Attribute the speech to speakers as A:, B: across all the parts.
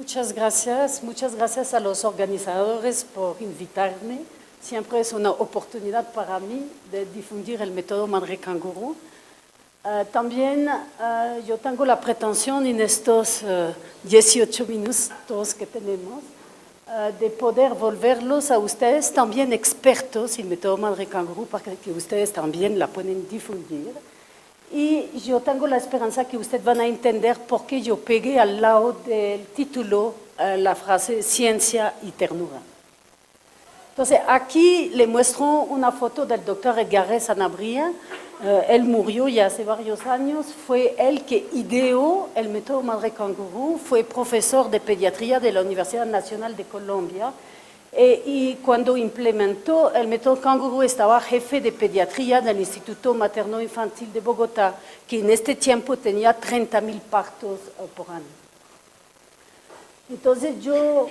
A: Muchas gracias a los organizadores por invitarme. Siempre es una oportunidad para mí de difundir el método Madre Canguro. También yo tengo la pretensión en estos 18 minutos que tenemos de poder volverlos a ustedes también expertos en método Madre Canguro para que ustedes también la pueden difundir. Y yo tengo la esperanza que ustedes van a entender por qué yo pegué al lado del título la frase ciencia y ternura. Entonces, aquí le muestro una foto del doctor Edgardo Sanabria. Él murió ya hace varios años. Fue él que ideó el método Madre Canguro. Fue profesor de pediatría de la Universidad Nacional de Colombia. Y cuando implementó el método Canguro estaba jefe de pediatría del Instituto Materno Infantil de Bogotá, que en este tiempo tenía 30.000 partos por año. Entonces yo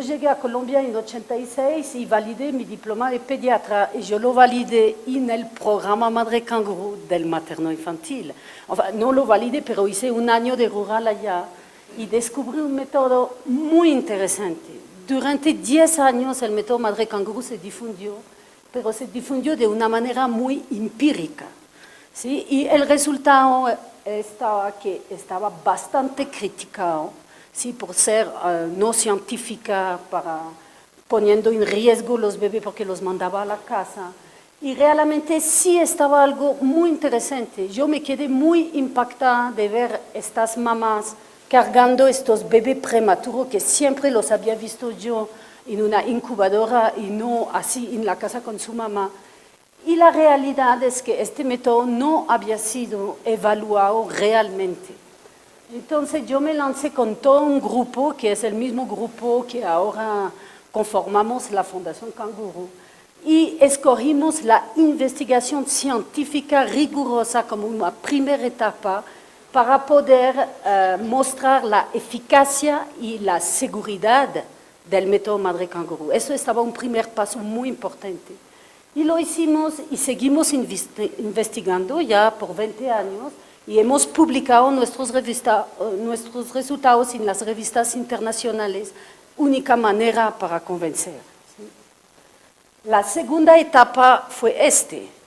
A: llegué a Colombia en 86 y validé mi diploma de pediatra y yo lo validé en el programa Madre Canguro del Materno Infantil. Enfin, no lo validé, pero hice un año de rural allá y descubrí un método muy interesante. Durante 10 años el método Madre Canguro se difundió, pero se difundió de una manera muy empírica, ¿sí? Y el resultado estaba bastante criticado, ¿sí? Por ser no científica, poniendo en riesgo los bebés porque los mandaba a la casa. Y realmente sí estaba algo muy interesante. Yo me quedé muy impactada de ver estas mamás cargando estos bebés prematuros que siempre los había visto yo en una incubadora y no así en la casa con su mamá. Y la realidad es que este método no había sido evaluado realmente. Entonces yo me lancé con todo un grupo, que es el mismo grupo que ahora conformamos la Fundación Canguro, y escogimos la investigación científica rigurosa como una primera etapa para poder mostrar la eficacia y la seguridad del método Madre Canguro. Eso estaba un primer paso muy importante. Y lo hicimos y seguimos investigando ya por 20 años y hemos publicado nuestros resultados en las revistas internacionales, única manera para convencer. ¿Sí? La segunda etapa fue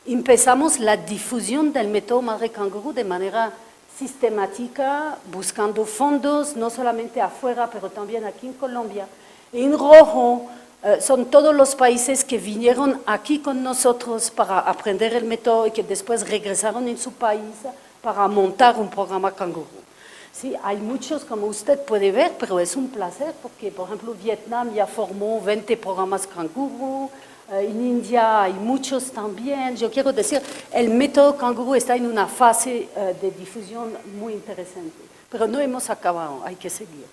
A: empezamos la difusión del método Madre Canguro de manera sistemática, buscando fondos, no solamente afuera, pero también aquí en Colombia. En rojo son todos los países que vinieron aquí con nosotros para aprender el método y que después regresaron en su país para montar un programa Canguro. Sí, hay muchos, como usted puede ver, pero es un placer porque, por ejemplo, Vietnam ya formó 20 programas Canguro, en India hay muchos también. Yo quiero decir, el método Canguro está en una fase de difusión muy interesante, pero no hemos acabado, hay que seguir.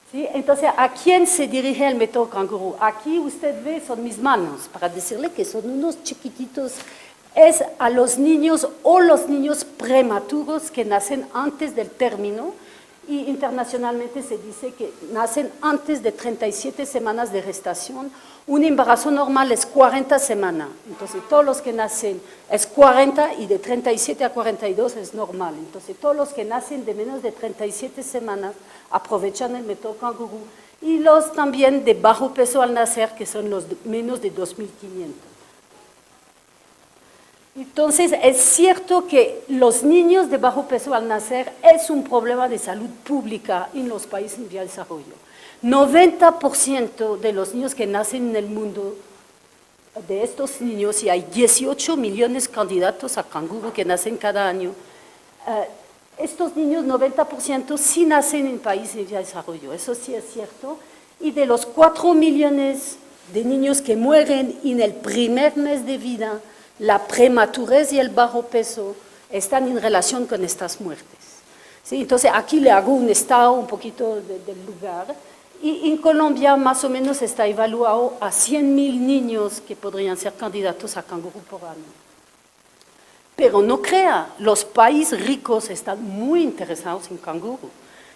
A: ¿Sí? Entonces, ¿a quién se dirige el método Canguro? Aquí usted ve, son mis manos, para decirle que son unos chiquititos. Es a los niños o los niños prematuros que nacen antes del término, y internacionalmente se dice que nacen antes de 37 semanas de gestación. Un embarazo normal es 40 semanas, entonces todos los que nacen es 40 y de 37 a 42 es normal. Entonces todos los que nacen de menos de 37 semanas aprovechan el método Canguro y los también de bajo peso al nacer, que son los menos de 2.500. Entonces, es cierto que los niños de bajo peso al nacer es un problema de salud pública en los países en vía de desarrollo. 90% de los niños que nacen en el mundo, de estos niños, y hay 18 millones de candidatos a canguro que nacen cada año, estos niños, 90% sí nacen en países en vía de desarrollo, eso sí es cierto, y de los 4 millones de niños que mueren en el primer mes de vida, la prematurez y el bajo peso están en relación con estas muertes. ¿Sí? Entonces, aquí le hago un estado un poquito del lugar. Y en Colombia, más o menos, está evaluado a 100.000 niños que podrían ser candidatos a canguro por año. Pero no crea, los países ricos están muy interesados en canguro.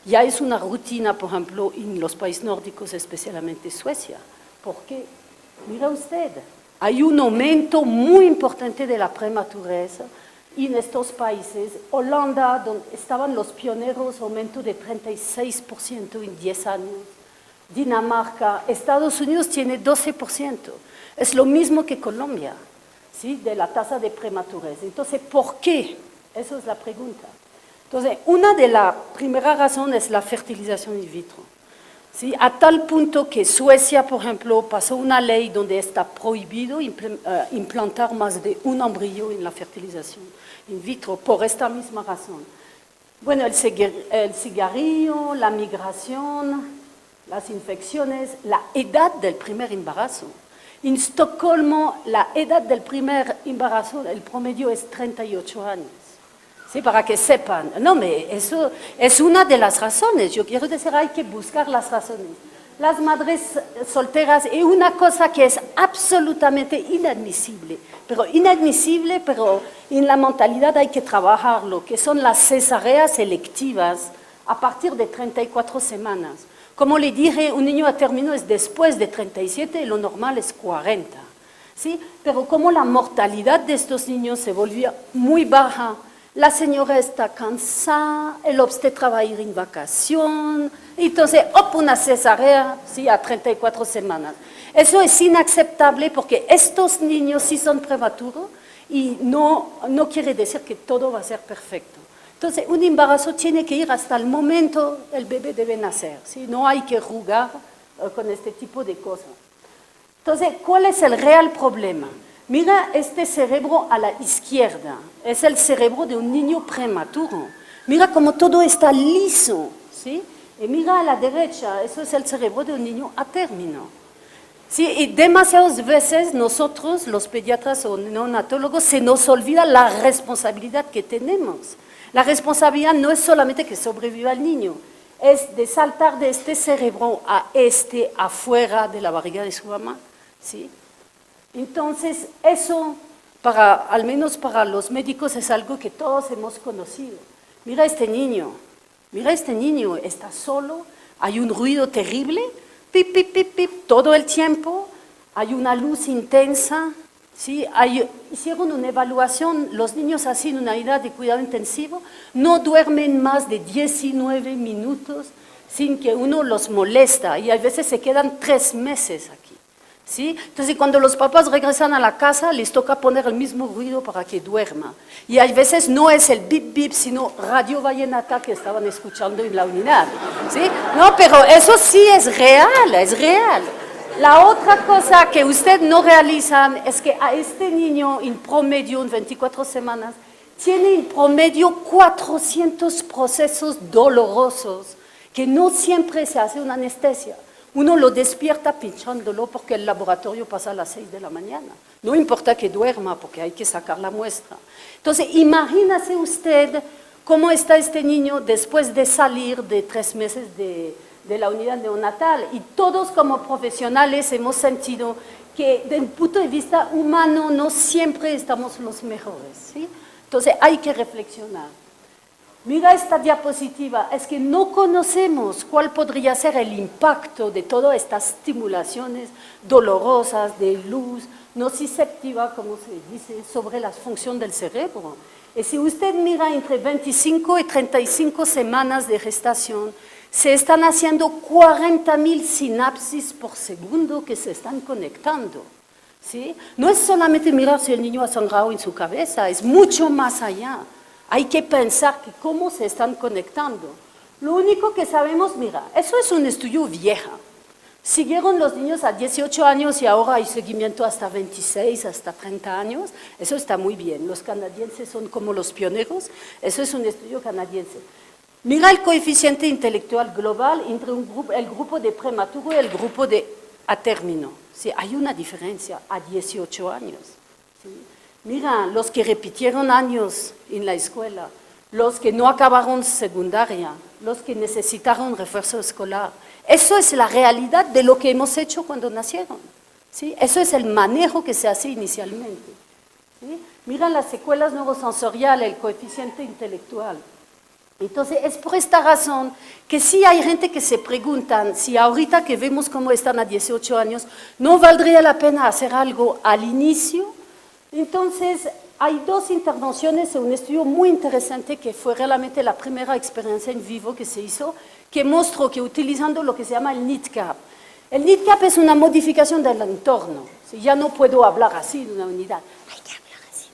A: Ya es una rutina, por ejemplo, en los países nórdicos, especialmente Suecia. Porque, mira usted, hay un aumento muy importante de la prematurez Y en estos países, Holanda, donde estaban los pioneros, aumento de 36% en 10 años. Dinamarca, Estados Unidos tiene 12%. Es lo mismo que Colombia, ¿sí? De la tasa de prematurez. Entonces, ¿por qué? Esa es la pregunta. Entonces, una de las primeras razones es la fertilización in vitro. ¿Sí? A tal punto que Suecia, por ejemplo, pasó una ley donde está prohibido implantar más de un embrión en la fertilización in vitro por esta misma razón. Bueno, el cigarrillo, la migración, las infecciones, la edad del primer embarazo. En Estocolmo, la edad del primer embarazo, el promedio es 38 años. Sí, para que sepan. No, eso es una de las razones. Yo quiero decir, hay que buscar las razones. Las madres solteras es una cosa que es absolutamente inadmisible, pero en la mentalidad hay que trabajarlo, que son las cesáreas selectivas a partir de 34 semanas. Como le dije, un niño a término es después de 37 y lo normal es 40. ¿Sí? Pero como la mortalidad de estos niños se volvió muy baja, la señora está cansada, el obstetra va a ir en vacación, entonces, una cesárea, sí, a 34 semanas. Eso es inaceptable porque estos niños sí son prematuros y no quiere decir que todo va a ser perfecto. Entonces, un embarazo tiene que ir hasta el momento el bebé debe nacer, ¿sí? No hay que jugar con este tipo de cosas. Entonces, ¿cuál es el real problema? Mira este cerebro a la izquierda, es el cerebro de un niño prematuro. Mira cómo todo está liso, ¿sí? Y mira a la derecha, eso es el cerebro de un niño a término. Sí, y demasiadas veces nosotros, los pediatras o neonatólogos, se nos olvida la responsabilidad que tenemos. La responsabilidad no es solamente que sobreviva el niño, es de saltar de este cerebro a este afuera de la barriga de su mamá, ¿sí? Entonces, eso, al menos para los médicos, es algo que todos hemos conocido. Mira este niño, está solo, hay un ruido terrible, pip, pip, pip, pip, todo el tiempo, hay una luz intensa, ¿sí? Hicieron una evaluación, los niños así en una unidad de cuidado intensivo no duermen más de 19 minutos sin que uno los molesta y a veces se quedan 3 meses aquí. ¿Sí? Entonces, cuando los papás regresan a la casa, les toca poner el mismo ruido para que duerma. Y a veces no es el bip bip, sino Radio Vallenata que estaban escuchando en la unidad. ¿Sí? No, pero eso sí es real, es real. La otra cosa que ustedes no realizan es que a este niño, en promedio, en 24 semanas, tiene en promedio 400 procesos dolorosos, que no siempre se hace una anestesia. Uno lo despierta pinchándolo porque el laboratorio pasa a las 6 de la mañana. No importa que duerma porque hay que sacar la muestra. Entonces, imagínese usted cómo está este niño después de salir de 3 meses de la unidad neonatal. Y todos como profesionales hemos sentido que desde el punto de vista humano no siempre estamos los mejores, ¿sí? Entonces, hay que reflexionar. Mira esta diapositiva, es que no conocemos cuál podría ser el impacto de todas estas estimulaciones dolorosas de luz, nociceptiva, como se dice, sobre la función del cerebro. Y si usted mira entre 25 y 35 semanas de gestación, se están haciendo 40.000 sinapsis por segundo que se están conectando. ¿Sí? No es solamente mirar si el niño ha sangrado en su cabeza, es mucho más allá. Hay que pensar que cómo se están conectando. Lo único que sabemos, mira, eso es un estudio viejo. Siguieron los niños a 18 años y ahora hay seguimiento hasta 26, hasta 30 años. Eso está muy bien. Los canadienses son como los pioneros. Eso es un estudio canadiense. Mira el coeficiente intelectual global entre el grupo de prematuro y el grupo de a término. Sí, hay una diferencia a 18 años. ¿Sí? Mira, los que repitieron años en la escuela, los que no acabaron secundaria, los que necesitaron refuerzo escolar. Eso es la realidad de lo que hemos hecho cuando nacieron. ¿Sí? Eso es el manejo que se hace inicialmente. ¿Sí? Mira las secuelas neurosensoriales, el coeficiente intelectual. Entonces, es por esta razón que sí hay gente que se preguntan si ahorita que vemos cómo están a 18 años, ¿no valdría la pena hacer algo al inicio? Entonces, hay dos intervenciones en un estudio muy interesante que fue realmente la primera experiencia en vivo que se hizo, que mostró que utilizando lo que se llama el NITCAP. El NITCAP es una modificación del entorno. Si ya no puedo hablar así de una unidad, hay que hablar así.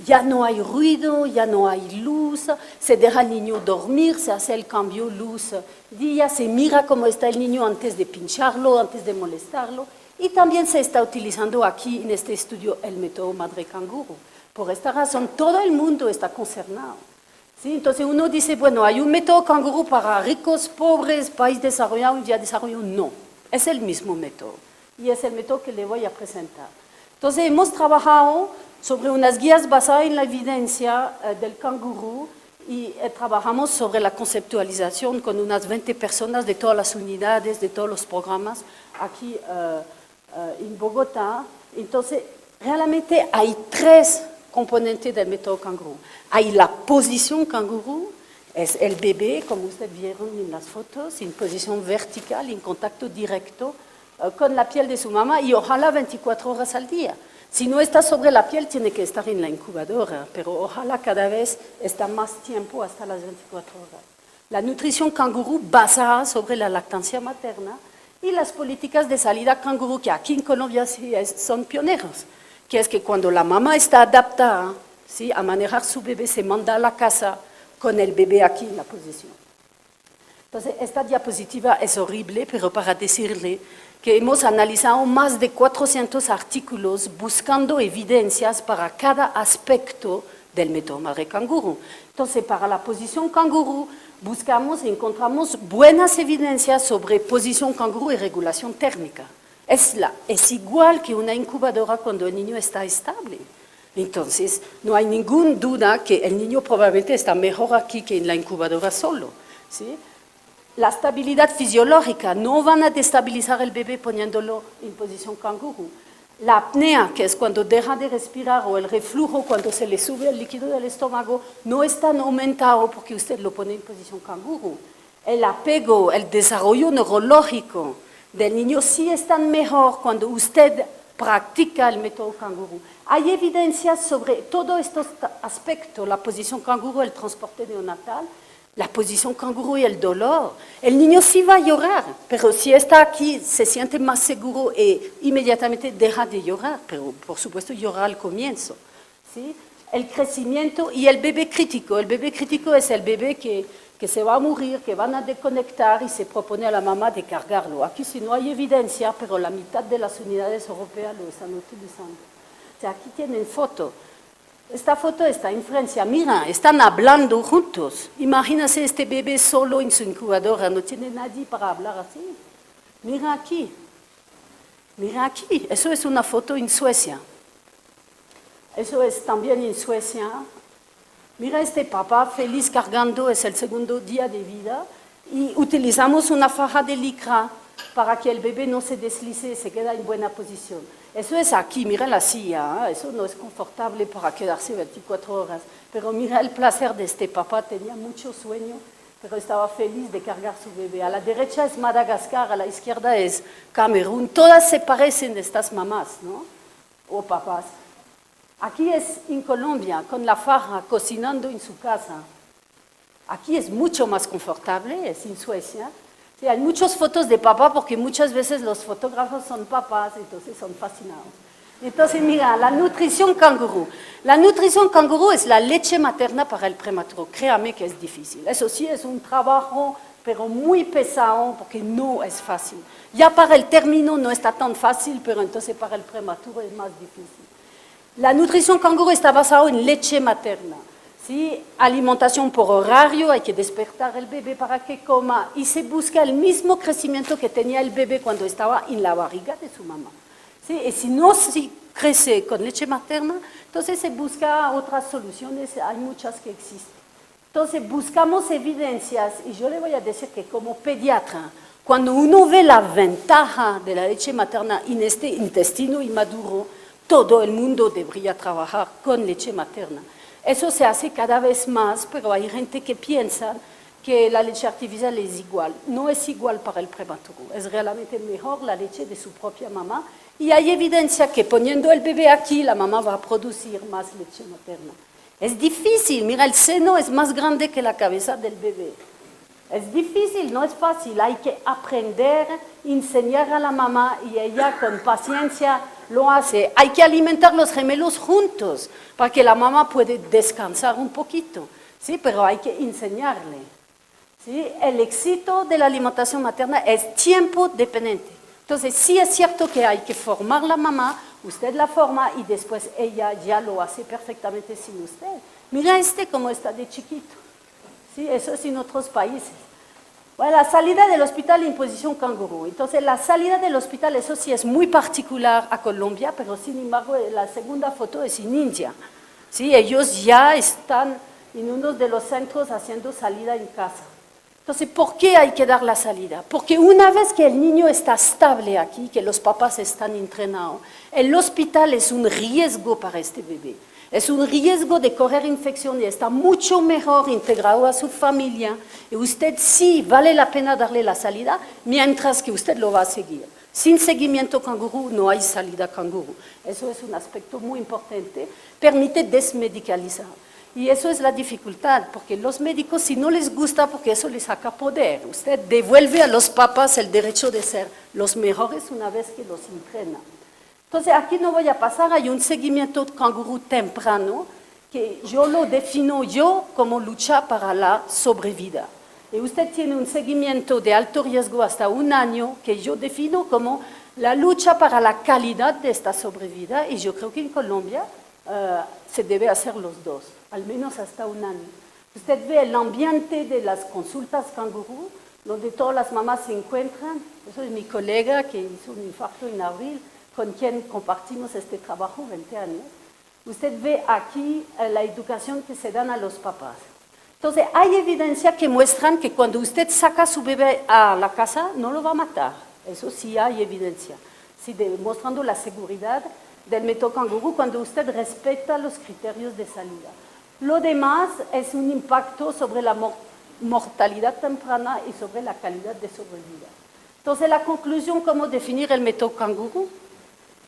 A: Ya no hay ruido, ya no hay luz, se deja al niño dormir, se hace el cambio luz-día, se mira cómo está el niño antes de pincharlo, antes de molestarlo. Y también se está utilizando aquí en este estudio el método Madre Canguro. Por esta razón, todo el mundo está concernado. ¿Sí? Entonces uno dice, bueno, ¿hay un método canguro para ricos, pobres, país desarrollado y ya desarrollado? No, es el mismo método. Y es el método que le voy a presentar. Entonces hemos trabajado sobre unas guías basadas en la evidencia del canguro y trabajamos sobre la conceptualización con unas 20 personas de todas las unidades, de todos los programas aquí en Bogotá. Entonces, realmente hay tres componentes del método canguro. Hay la posición canguro, es el bebé, como ustedes vieron en las fotos, en posición vertical, en contacto directo con la piel de su mamá y ojalá 24 horas al día. Si no está sobre la piel, tiene que estar en la incubadora, pero ojalá cada vez está más tiempo hasta las 24 horas. La nutrición canguro basada sobre la lactancia materna y las políticas de salida canguro, que aquí en Colombia sí son pioneros, que es que cuando la mamá está adaptada, ¿sí?, a manejar su bebé, se manda a la casa con el bebé aquí en la posición. Entonces, esta diapositiva es horrible, pero para decirle que hemos analizado más de 400 artículos buscando evidencias para cada aspecto del método Madre Canguro. Entonces, para la posición canguro, buscamos y encontramos buenas evidencias sobre posición canguro y regulación térmica. Es igual que una incubadora cuando el niño está estable. Entonces, no hay ninguna duda que el niño probablemente está mejor aquí que en la incubadora solo, ¿sí? La estabilidad fisiológica, no van a destabilizar el bebé poniéndolo en posición canguro. La apnea, que es cuando deja de respirar, o el reflujo cuando se le sube el líquido del estómago, no es tan aumentado porque usted lo pone en posición canguro. El apego, el desarrollo neurológico del niño sí están mejor cuando usted practica el método canguro. Hay evidencias sobre todos estos aspectos, la posición canguro, el transporte neonatal, la posición canguro y el dolor. El niño sí va a llorar, pero si está aquí se siente más seguro e inmediatamente deja de llorar, pero por supuesto llora al comienzo, ¿sí? El crecimiento y el bebé crítico. El bebé crítico es el bebé que se va a morir, que van a desconectar y se propone a la mamá de cargarlo. Aquí sí no hay evidencia, pero la mitad de las unidades europeas lo están utilizando. O sea, aquí tienen foto. Esta foto está en Francia. Mira, están hablando juntos. Imagínense este bebé solo en su incubadora, no tiene nadie para hablar así. Mira aquí. Mira aquí. Eso es una foto en Suecia. Eso es también en Suecia. Mira este papá feliz cargando, es el segundo día de vida. Y utilizamos una faja de licra para que el bebé no se deslice y se quede en buena posición. Eso es aquí, mira la silla, ¿eh? Eso no es confortable para quedarse 24 horas. Pero mira el placer de este papá, tenía mucho sueño, pero estaba feliz de cargar su bebé. A la derecha es Madagascar, a la izquierda es Camerún. Todas se parecen de estas mamás, ¿no? O papás. Aquí es en Colombia, con la faja, cocinando en su casa. Aquí es mucho más confortable, es en Suecia. Sí, hay muchas fotos de papá porque muchas veces los fotógrafos son papás, entonces son fascinados. Entonces, mira, la nutrición canguro. La nutrición canguro es la leche materna para el prematuro. Créame que es difícil. Eso sí, es un trabajo, pero muy pesado porque no es fácil. Ya para el término no está tan fácil, pero entonces para el prematuro es más difícil. La nutrición canguro está basada en leche materna. ¿Sí? Alimentación por horario, hay que despertar el bebé para que coma y se busca el mismo crecimiento que tenía el bebé cuando estaba en la barriga de su mamá. ¿Sí? Y si no se crece con leche materna, entonces se busca otras soluciones, hay muchas que existen. Entonces buscamos evidencias y yo le voy a decir que como pediatra, cuando uno ve la ventaja de la leche materna en este intestino inmaduro, todo el mundo debería trabajar con leche materna. Eso se hace cada vez más, pero hay gente que piensa que la leche artificial es igual. No es igual para el prematuro, es realmente mejor la leche de su propia mamá Y hay evidencia que poniendo el bebé aquí, la mamá va a producir más leche materna. Es difícil, mira, el seno es más grande que la cabeza del bebé. Es difícil, no es fácil, hay que aprender, enseñar a la mamá y ella con paciencia lo hace. Hay que alimentar los gemelos juntos para que la mamá pueda descansar un poquito, ¿sí? Pero hay que enseñarle. ¿Sí? El éxito de la alimentación materna es tiempo dependiente. Entonces, sí es cierto que hay que formar la mamá, usted la forma y después ella ya lo hace perfectamente sin usted. Mira cómo está de chiquito. ¿Sí? Eso es en otros países. Bueno, la salida del hospital, imposición canguro. Entonces, la salida del hospital, eso sí es muy particular a Colombia, pero sin embargo, la segunda foto es en India. ¿Sí? Ellos ya están en uno de los centros haciendo salida en casa. Entonces, ¿por qué hay que dar la salida? Porque una vez que el niño está estable aquí, que los papás están entrenados, el hospital es un riesgo para este bebé. Es un riesgo de correr infección y está mucho mejor integrado a su familia. Y usted sí vale la pena darle la salida, mientras que usted lo va a seguir. Sin seguimiento canguro no hay salida canguro. Eso es un aspecto muy importante. Permite desmedicalizar. Y eso es la dificultad, porque los médicos, si no les gusta, porque eso les saca poder. Usted devuelve a los papás el derecho de ser los mejores una vez que los entrena. Entonces, aquí no voy a pasar, hay un seguimiento canguro temprano, que yo lo defino como lucha para la sobrevida. Y usted tiene un seguimiento de alto riesgo hasta 1 año, que yo defino como la lucha para la calidad de esta sobrevida, y yo creo que en Colombia se debe hacer los dos, al menos hasta 1 año. Usted ve el ambiente de las consultas canguro, donde todas las mamás se encuentran. Eso es mi colega que hizo un infarto en abril, con quien compartimos este trabajo 20 años. Usted ve aquí la educación que se dan a los papás. Entonces, hay evidencia que muestran que cuando usted saca a su bebé a la casa, no lo va a matar. Eso sí hay evidencia, sí, demostrando la seguridad del método canguro cuando usted respeta los criterios de salida. Lo demás es un impacto sobre la mortalidad temprana y sobre la calidad de sobrevida. Entonces, la conclusión, ¿cómo definir el método canguro?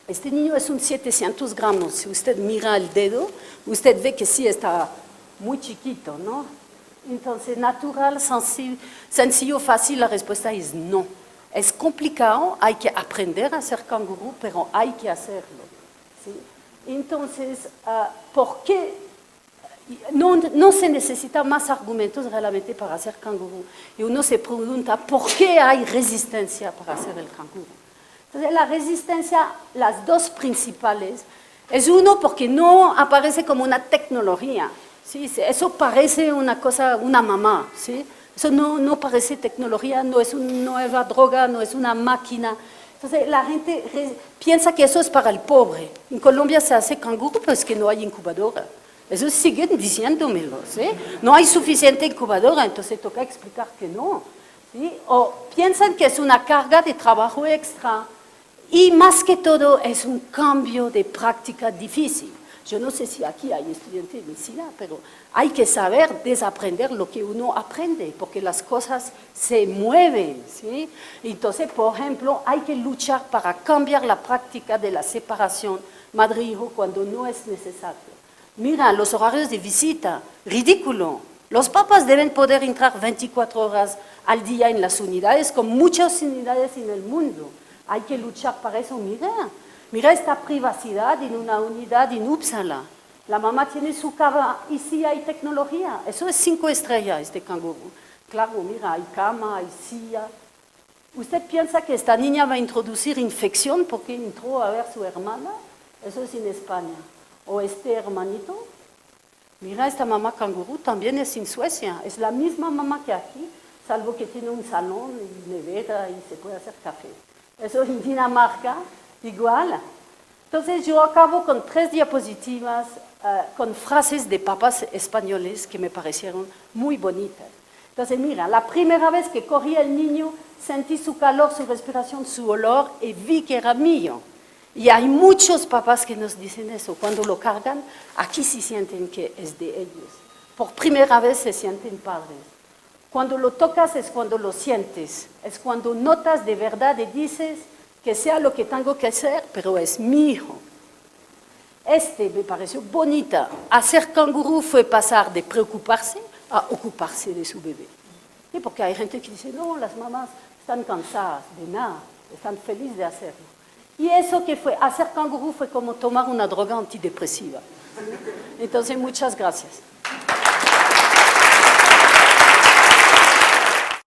A: Este niño es un 700 gramos. Si usted mira el dedo, usted ve que sí está muy chiquito, ¿no? Entonces, natural, sencillo, fácil, la respuesta es no. Es complicado, hay que aprender a ser canguro, pero hay que hacerlo. ¿Sí? Entonces, ¿por qué? No se necesitan más argumentos realmente para hacer canguro. Y uno se pregunta, ¿por qué hay resistencia para hacer el canguro? Entonces, la resistencia, las dos principales, es uno porque no aparece como una tecnología, ¿sí? Eso parece una cosa, una mamá, ¿sí? Eso no parece tecnología, no es una nueva droga, no es una máquina. Entonces, la gente piensa que eso es para el pobre. En Colombia se hace canguro, pero es que no hay incubadora. Eso siguen diciéndomelo, ¿sí? No hay suficiente incubadora, entonces toca explicar que no, ¿sí? O piensan que es una carga de trabajo extra. Y más que todo es un cambio de práctica difícil. Yo no sé si aquí hay estudiantes de medicina, pero hay que saber desaprender lo que uno aprende, porque las cosas se mueven, ¿sí? Entonces, por ejemplo, hay que luchar para cambiar la práctica de la separación madre-hijo cuando no es necesario. Mira, los horarios de visita, ridículo. Los papás deben poder entrar 24 horas al día en las unidades, con muchas unidades en el mundo. Hay que luchar para eso. Mira esta privacidad en una unidad en Uppsala. La mamá tiene su cama y sí hay tecnología. Eso es 5 estrellas, este canguro. Claro, mira, hay cama, hay silla. ¿Usted piensa que esta niña va a introducir infección porque entró a ver a su hermana? Eso es en España. O este hermanito. Mira, esta mamá canguro también es en Suecia. Es la misma mamá que aquí, salvo que tiene un salón y nevera y se puede hacer café. Eso en Dinamarca, igual. Entonces yo acabo con 3 diapositivas con frases de papás españoles que me parecieron muy bonitas. Entonces mira, la primera vez que corría el niño, sentí su calor, su respiración, su olor y vi que era mío. Y hay muchos papás que nos dicen eso. Cuando lo cargan, aquí sí sienten que es de ellos. Por primera vez se sienten padres. Cuando lo tocas es cuando lo sientes, es cuando notas de verdad y dices, que sea lo que tengo que hacer, pero es mi hijo. Me pareció bonita. Hacer canguro fue pasar de preocuparse a ocuparse de su bebé. Y porque hay gente que dice, no, las mamás están cansadas de nada, están felices de hacerlo. Y eso que fue, hacer canguro fue como tomar una droga antidepresiva. Entonces, muchas gracias.